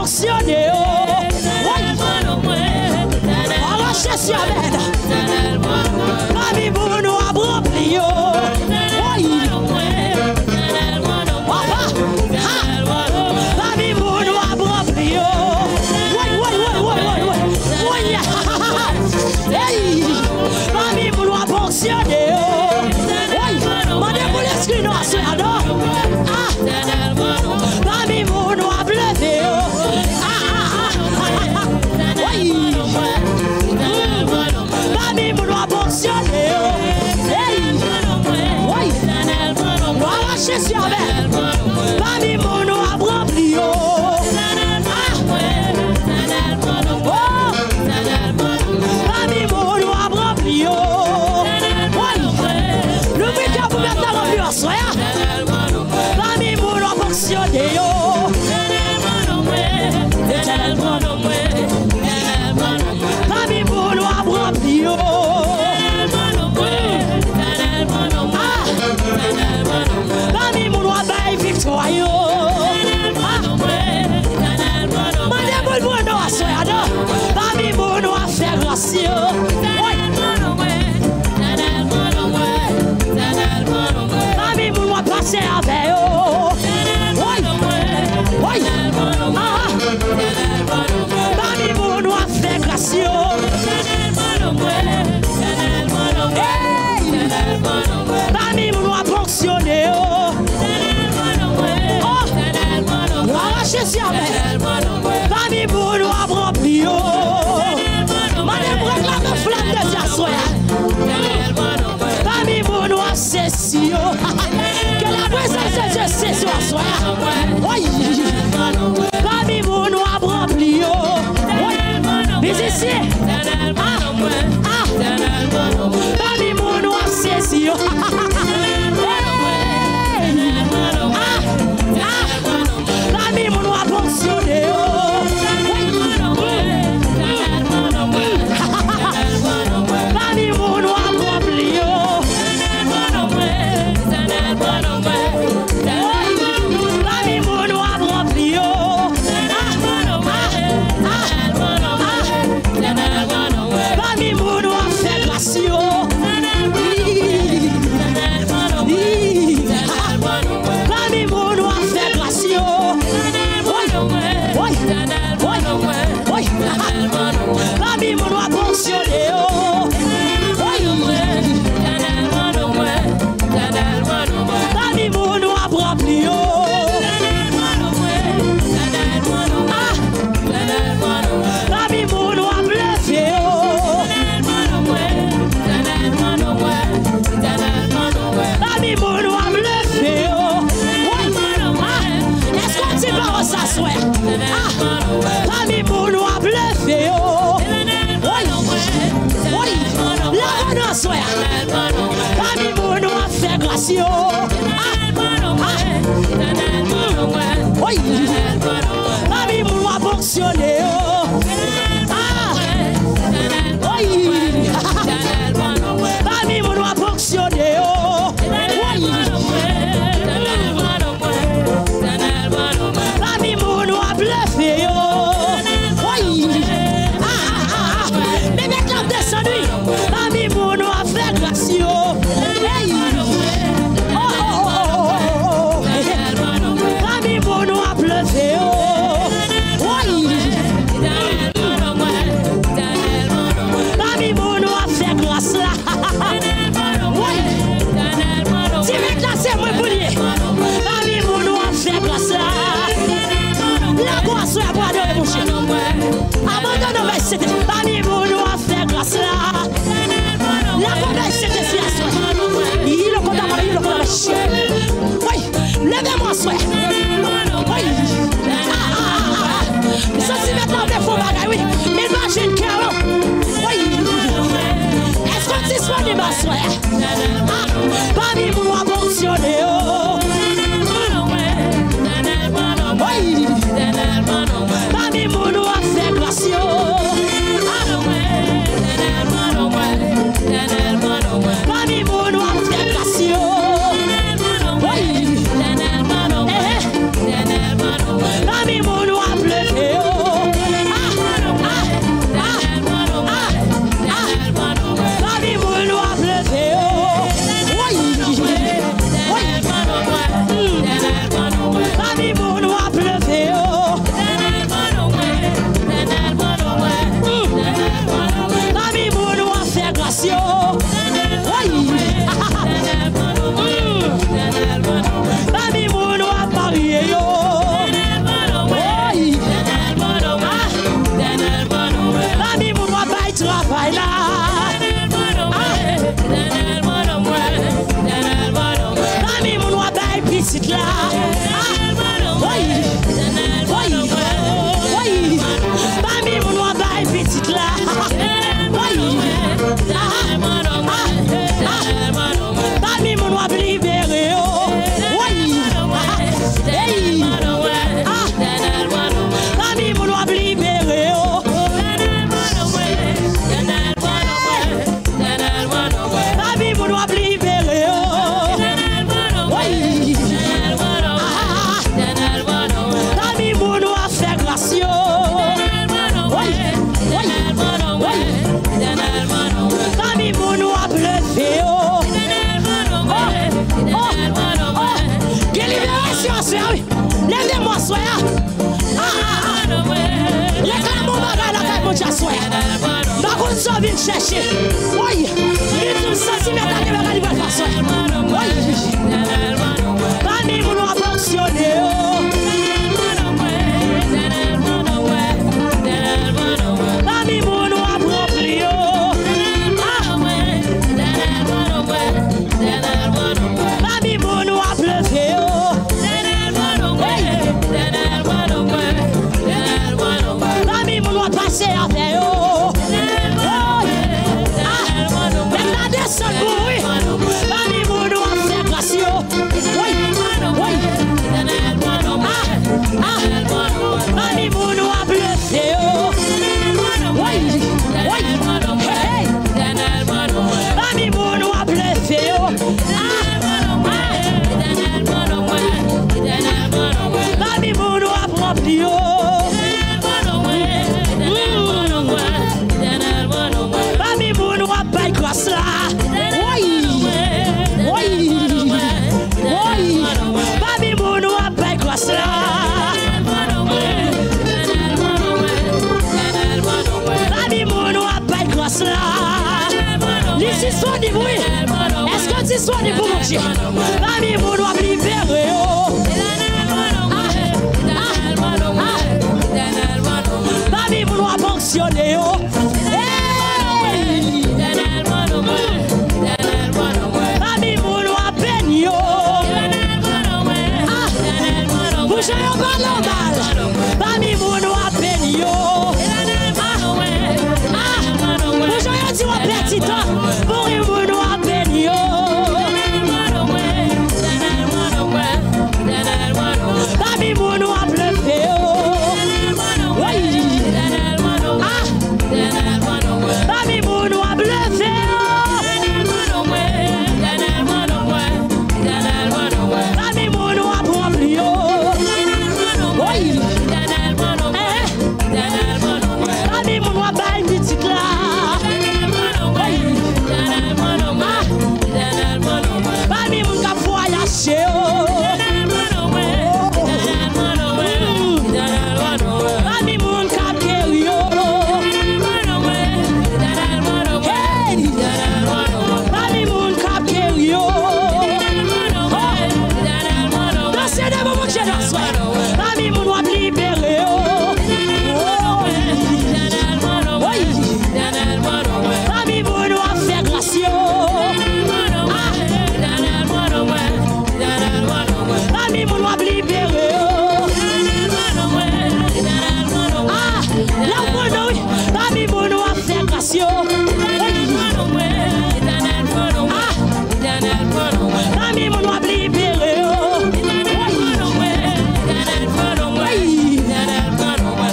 fonctionner. Arrachez sur la bête. Parmi vous, nous avons rempli. Parmi vous, nous avons rempli. Parmi vous, nous avons fonctionné. Mandez-vous l'esprit noir sur la dent. Parmi vous, nous avons levé. Parmi vous, nous avons fonctionné. Nous arrachez sur la bête. Parmi vous, nous avons rempli. Parmi vous, nous avons rempli. Le week-end, vous mettez dans l'ambiance. Parmi vous, nous avons fonctionné. Parmi vous, nous avons rempli. Parmi vous, nous avons victoire. Mandez-vous le bon nom. Parmi vous, nous avons fait grâce. Parmi vous, nous avons passé avec eux. Parmi vous, nous avons fait grâce. Parmi vous, nous avons fonctionné. Nous arrachez sur la parmi vous, nous avons rempli. Madame, réclame la flamme de Dieu. Parmi vous, nous avons cessé. Que la présence de Dieu cesse sur soi. Parmi vous, nous avons rempli. Mais ici, parmi vous, nous avons cessé. Parmi vous, nous avons fonctionné. Parmi vous, nous avons rempli. Parmi vous, nous avons rempli. Parmi vous, nous avons fait grâce. Parmi vous, nous avons fait grâce. Parmi vous, nous avons fonctionné. Parmi vous, nous avons rempli. Parmi vous, nous avons levé. Parmi vous, nous avons levé. Est-ce qu'on dit pas s'asseoir? Parmi vous, nous avons levé. La renonce. Parmi vous, nous avons fait grâce. Parmi vous, nous avons fonctionné. Parmi vous, nous avons fonctionné. Parmi vous, nous avons levé. Mais maintenant, descendu. Parmi vous, nous avons fait grâce. Parmi vous, nous avons levé. Parmi vous, nous avons fait grâce. Si maintenant, c'est moi pour lui. Parmi vous, nous avons fait grâce. La grâce, la voix de bouche. Abandonnons, mais c'était. Parmi vous, nous avons fait grâce. La voix de c'était fiasco. Il le compte à il le compte à oui, levez-moi, soeur. Oui. Ça, c'est maintenant des faux bagages, oui. Imagine que. Oui. Est-ce qu'on est disponible, ma soeur? Parmi vous, nous avons fonctionné. Oui. Parmi vous, nous avons fait grâce. ça vient chercher. Oui, il tout centimètre à la livre façon. Oui. Parmi mon a fonctionné. Parmi mon a rempli. Parmi mon a pleuvé. Parmi mon a passé à faire. Est-ce que tu sois de mon Dieu? Parmi mon doigt libéré. Parmi mon doigt fonctionné. Parmi mon doigt béni. Bougez un ballon mal. Parmi mon doigt béni. Bougez un petit petit temps. Pour mon doigt béni. Parmi mon doigt pleuvé. Parmi mon doigt pleuvé. Parmi mon doigt rempli. Parmi mon doigt bail petit là. Parmi mon cap voyager. Parmi mon cap guérir. Parmi mon cap guérir. Dansez de mon Dieu dans soir. Parmi mon doigt libéré. Parmi mon doigt faire gracieux. Parmi mon doigt libéré. Parmi mon doigt faire gracieux. Parmi mon doigt libéré.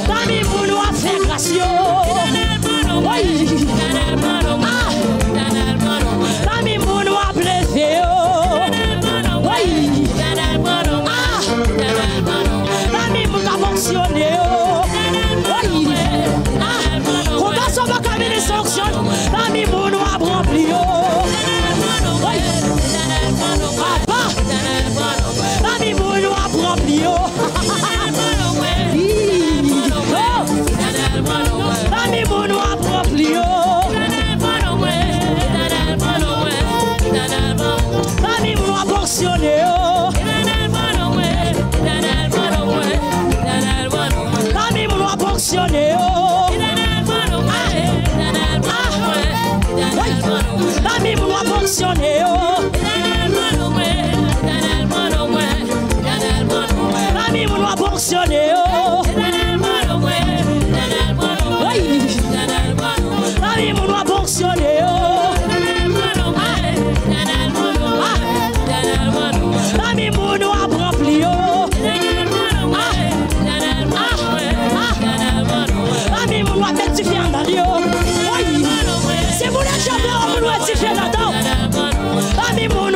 Parmi mon doigt faire gracieux. Parmi mon doigt pleuvé. Parmi mon doigt fonctionné. Comment ça va comme il sanctionne? Parmi mon doigt rempli. Parmi mon doigt rempli. Parmi mon doigt rempli. Parmi mon doigt fonctionné. Parmi mon doigt fonctionné. Parmi mon doigt fonctionné. Parmi mon doigt fonctionné. Parmi mon doigt fonctionné. Parmi mon doigt rempli. Parmi mon doigt rectifier dans l'eau. C'est vous les champions, vous doit rectifier là-dedans. Parmi mon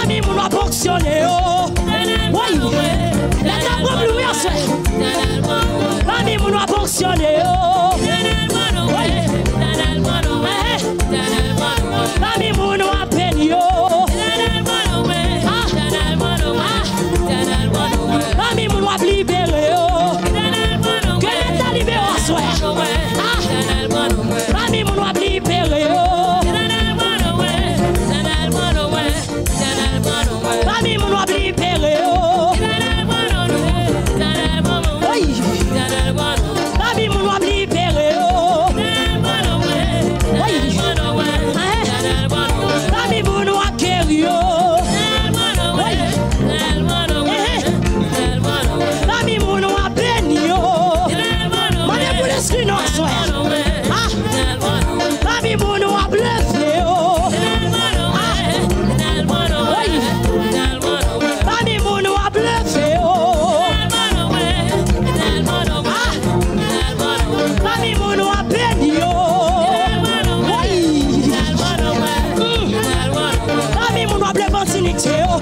Ami moun a fonctionné oh. Oui. La table bleu à soi. Ami moun a fonctionné oh. Ami moun a peine oh. Ami moun a libéré oh. Que l'État libéré à soi. Ami moun a libéré oh. Ami moun a libéré oh. Oui. Ami moun a libéré oh. Oui. Ami moun a guéri oh. Ami moun a béni oh. Mane pour l'esprit non soir. Ami moun a bluffé oh. Ami moun a bluffé oh. Ami moun a béni oh. Ami moun a blé continuité oh.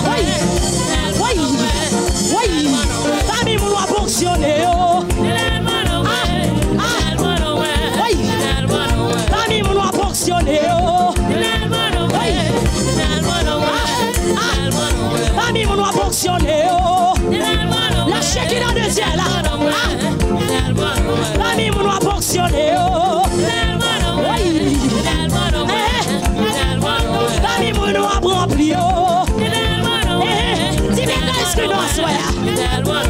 Oui. Ami moun a fonctionné oh. Oui. Ami moun a fonctionné oh. Ami moun a fonctionné oh. La chèque est dans le ciel là. Ami moun a fonctionné oh. Oui. Ami moun a rempli oh. Dis-moi qu'est-ce que nous soyons.